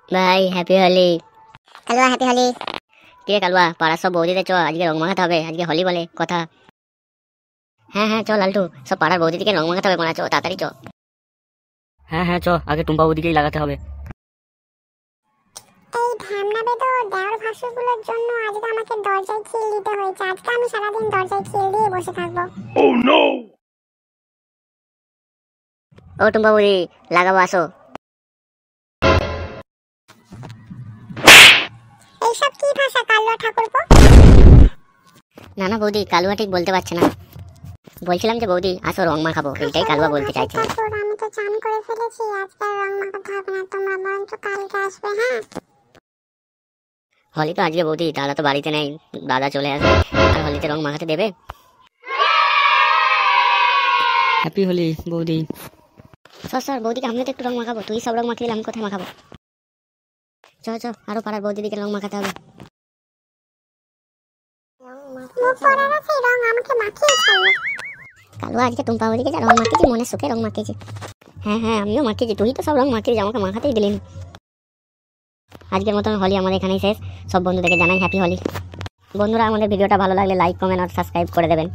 ভাই হ্যাপি হোলি। কালুয়া হ্যাপি হোলি। কে কালুয়া, পাড়ার সব বৌদিতে চ, আজকে রং মাখাতে হবে, আজকে হোলি বলে কথা। হ্যাঁ হ্যাঁ চ লালটু, সব পাড়ার বৌদিদিকে রং মাখাতে হবে, চ তাড়াতাড়ি চ। হ্যাঁ হ্যাঁ চ, আগে টুম্পা বৌদিকেই লাগাতে হবে। এই ঢ্যামনা বেদো দেওয়ার ভাসুরগুলোর জন্য আজকে আমাকে দরজায় খিল দিতে হয়েছে। আজকে আমি সারাদিন দরজায় খিল দিয়ে বসে থাকবো। ও টুম্পা বৌদি, লাগাবো আসো। এইসব কি ভাষা কালুয়া ঠাকুরপো? না না বৌদি, কালুয়া ঠিক বলতে পারছে না। বলছিলাম যে বৌদি আসো রং মাখাবো, এইটাই কালুয়া বলতে চাইছে। আমি তো চান করে ফেলেছি, আজকে রং মাখাতে হবে না, তোমরা বরঞ্চ কালকে আসবে। হ্যাঁ হোলি তো আজকে বৌদি, দাদা তো বাড়িতে নেই, দাদা চলে আসবে, আর হোলিতে রং মাখাতে দেবে। হ্যাপি হোলি বৌদি। সর বৌদিকে আমি তো একটু রং মাখাবো, তুই সব রং মাখিয়ে দিলে আমি কোথায় মাখাবো। চ চ, আরো পাড়ার বৌদিদিকে রং মাখাতে হবে। মুখ পড়ে গেছে, রং আমাকে মাখিয়ে ছাড়লো। কালুয়া আজকে টুম্পা বৌদিকে যা রং মাখিয়েছি, মনে সুখে রং মাখিয়েছি। হ্যাঁ হ্যাঁ আমিও মাখিয়েছি, তুই তো সব রং মাখিয়েছি, আমাকে মাখাতেই দিলি না। আজকের মতন হোলি আমাদের এখানেই শেষ। সব বন্ধুদেরকে জানাই হ্যাপি হোলি। বন্ধুরা, আমাদের ভিডিওটা ভালো লাগলে লাইক কমেন্ট আর সাবস্ক্রাইব করে দেবেন।